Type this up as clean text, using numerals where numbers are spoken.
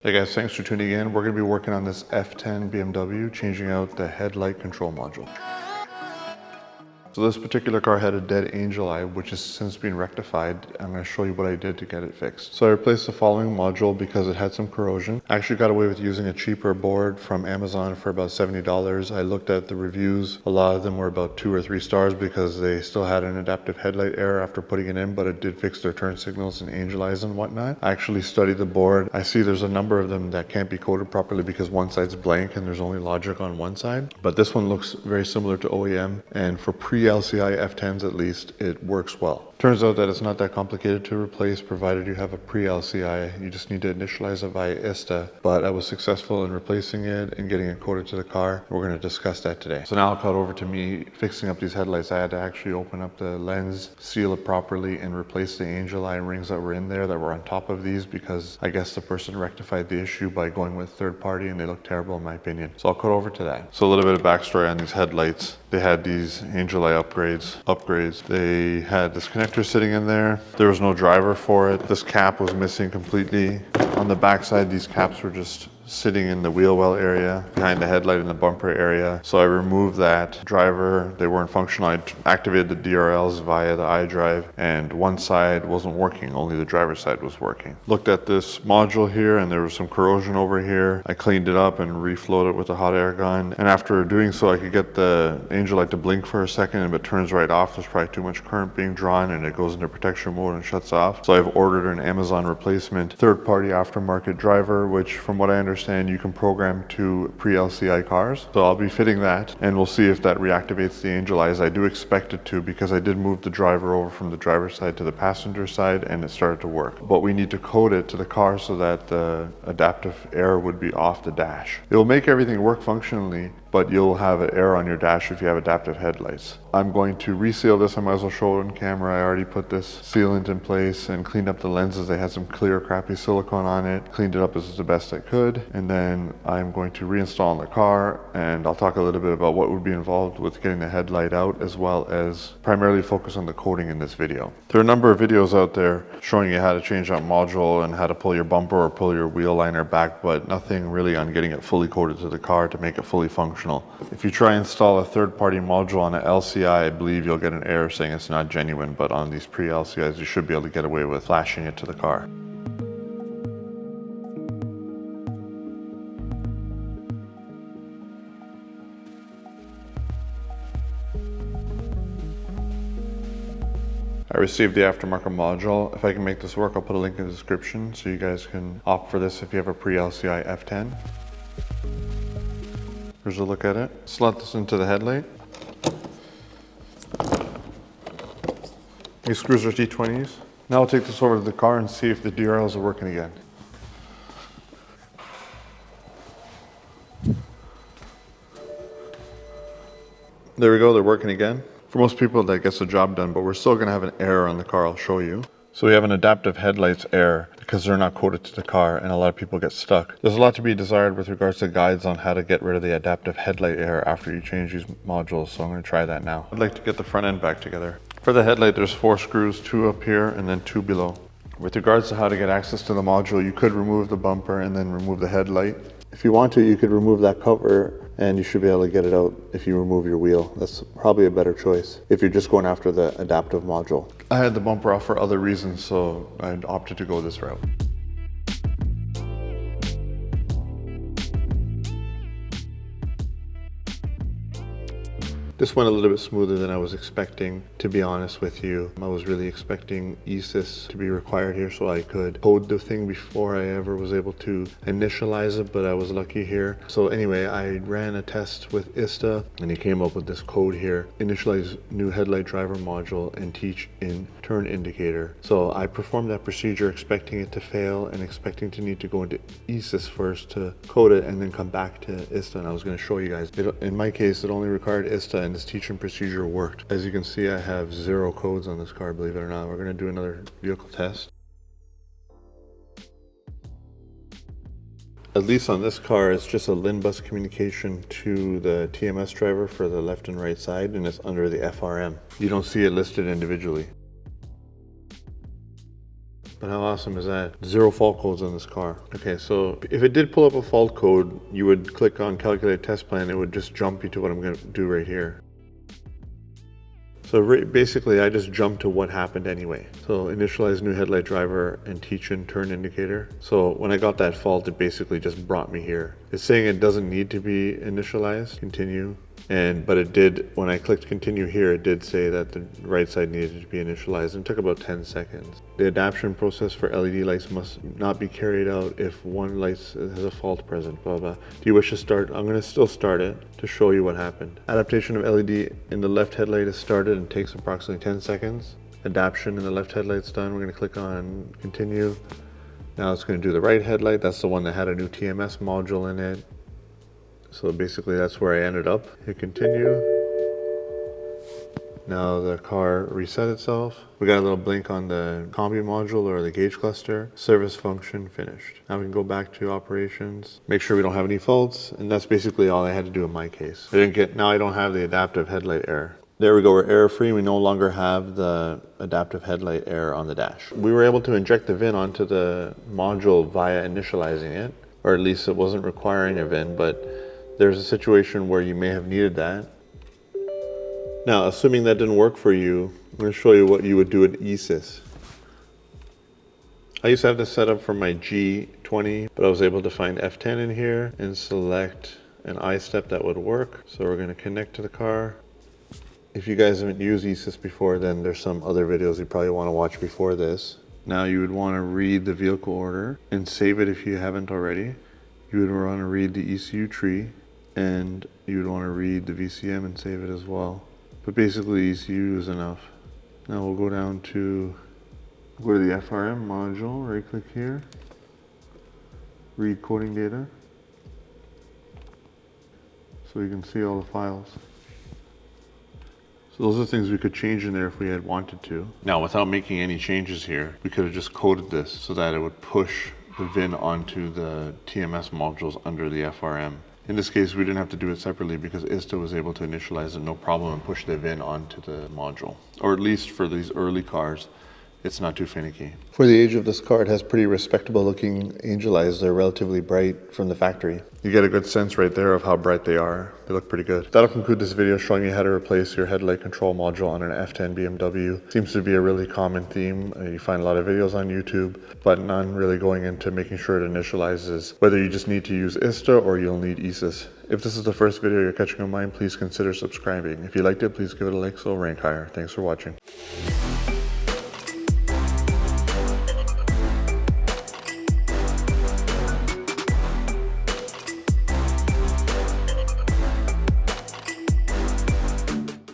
Hey guys, thanks for tuning in. We're going to be working on this F10 BMW, changing out the headlight control module. So this particular car had a dead angel eye, which has since been rectified. I'm going to show you what I did to get it fixed. So I replaced the following module because it had some corrosion. I actually got away with using a cheaper board from Amazon for about $70. I looked at the reviews. A lot of them were about 2 or 3 stars because they still had an adaptive headlight error after putting it in, but it did fix their turn signals and angel eyes and whatnot. I actually studied the board. I see there's a number of them that can't be coded properly because one side's blank and there's only logic on one side. But this one looks very similar to OEM, and for pre-LCI F10s at least, it works well. Turns out that it's not that complicated to replace provided you have a pre-LCI. You just need to initialize it via ISTA, but I was successful in replacing it and getting it coded to the car. We're going to discuss that today. So now I'll cut over to me fixing up these headlights. I had to actually open up the lens, seal it properly, and replace the angel eye rings that were in there that were on top of these because I guess the person rectified the issue by going with third party and they look terrible in my opinion. So I'll cut over to that. So a little bit of backstory on these headlights. They had these angel eye upgrades. They had this connector sitting in there. There was no driver for it. This cap was missing completely. On the back side, these caps were just sitting in the wheel well area, behind the headlight in the bumper area. So I removed that driver. They weren't functional. I activated the DRLs via the iDrive, and one side wasn't working, only the driver's side was working. Looked at this module here and there was some corrosion over here. I cleaned it up and reflowed it with a hot air gun. And after doing so, I could get the angel light to blink for a second, and if it turns right off, there's probably too much current being drawn and it goes into protection mode and shuts off. So I've ordered an Amazon replacement third-party aftermarket driver, which from what I understand, you can program to pre-LCI cars. So I'll be fitting that and we'll see if that reactivates the angel eyes. I do expect it to because I did move the driver over from the driver's side to the passenger side and it started to work. But we need to code it to the car so that the adaptive error would be off the dash. It will make everything work functionally, but you'll have an error on your dash if you have adaptive headlights. I'm going to reseal this. I might as well show it on camera. I already put this sealant in place and cleaned up the lenses. They had some clear crappy silicone on it. Cleaned it up as the best I could. And then I'm going to reinstall in the car, and I'll talk a little bit about what would be involved with getting the headlight out, as well as primarily focus on the coding in this video. There are a number of videos out there showing you how to change that module and how to pull your bumper or pull your wheel liner back, but nothing really on getting it fully coded to the car to make it fully functional. If you try and install a third-party module on an LCI, I believe you'll get an error saying it's not genuine, but on these pre-LCIs, you should be able to get away with flashing it to the car. I received the aftermarket module. If I can make this work, I'll put a link in the description so you guys can opt for this if you have a pre-LCI F10. Here's a look at it. Slot this into the headlight. These screws are T20s. Now I'll take this over to the car and see if the DRLs are working again. There we go, they're working again. For most people that gets the job done, but we're still gonna have an error on the car, I'll show you. So we have an adaptive headlights error because they're not coded to the car, and a lot of people get stuck. There's a lot to be desired with regards to guides on how to get rid of the adaptive headlight error after you change these modules, so I'm going to try that now. I'd like to get the front end back together. For the headlight, there's 4 screws, 2 up here and then 2 below. With regards to how to get access to the module, you could remove the bumper and then remove the headlight. If you want to, you could remove that cover and you should be able to get it out if you remove your wheel. That's probably a better choice if you're just going after the adaptive module. I had the bumper off for other reasons, so I opted to go this route. This went a little bit smoother than I was expecting, to be honest with you. I was really expecting E-Sys to be required here so I could code the thing before I ever was able to initialize it, but I was lucky here. So anyway, I ran a test with ISTA and he came up with this code here: initialize new headlight driver module and teach in turn indicator. So I performed that procedure expecting it to fail and expecting to need to go into E-Sys first to code it and then come back to ISTA, and I was going to show you guys. In my case, it only required ISTA, and this teaching procedure worked. As you can see, I have 0 codes on this car, believe it or not. We're going to do another vehicle test. At least on this car, it's just a LIN bus communication to the TMS driver for the left and right side, and it's under the FRM. You don't see it listed individually. But how awesome is that? 0 fault codes on this car. Okay, so if it did pull up a fault code, you would click on calculate test plan. It would just jump you to what I'm going to do right here. So basically, I just jumped to what happened anyway. So initialize new headlight driver and teach in turn indicator. So when I got that fault, it basically just brought me here. It's saying it doesn't need to be initialized, continue. But it did, when I clicked continue here, it did say that the right side needed to be initialized, and it took about 10 seconds. The adaptation process for LED lights must not be carried out if one light has a fault present, blah, blah. Do you wish to start? I'm gonna still start it to show you what happened. Adaptation of LED in the left headlight is started and takes approximately 10 seconds. Adaptation in the left headlight's done. We're gonna click on continue. Now it's gonna do the right headlight. That's the one that had a new TMS module in it. So basically that's where I ended up. Hit continue. Now the car reset itself. We got a little blink on the combi module or the gauge cluster. Service function finished. Now we can go back to operations, make sure we don't have any faults, and that's basically all I had to do in my case. Now I don't have the adaptive headlight error. There we go, we're error free. We no longer have the adaptive headlight error on the dash. We were able to inject the VIN onto the module via initializing it, or at least it wasn't requiring a VIN, but there's a situation where you may have needed that. Now, assuming that didn't work for you, I'm going to show you what you would do at E-Sys. I used to have this set up for my G20, but I was able to find F10 in here and select an I-step that would work. So we're going to connect to the car. If you guys haven't used E-Sys before, then there's some other videos you probably want to watch before this. Now you would want to read the vehicle order and save it if you haven't already. You would want to read the ECU tree, and you would want to read the VCM and save it as well. But basically ECU is enough. Now we'll go down to, go to the FRM module, right click here, read coding data. So you can see all the files. So those are things we could change in there if we had wanted to. Now without making any changes here, we could have just coded this so that it would push the VIN onto the TMS modules under the FRM. In this case, we didn't have to do it separately because ISTA was able to initialize it no problem and push the VIN onto the module. Or at least for these early cars, it's not too finicky. For the age of this car, it has pretty respectable looking angel eyes. They're relatively bright from the factory. You get a good sense right there of how bright they are. They look pretty good. That'll conclude this video showing you how to replace your headlight control module on an F10 BMW. Seems to be a really common theme. You find a lot of videos on YouTube, but none really going into making sure it initializes, whether you just need to use ISTA or you'll need Esys. If this is the first video you're catching on mine, please consider subscribing. If you liked it, please give it a like so it'll rank higher. Thanks for watching.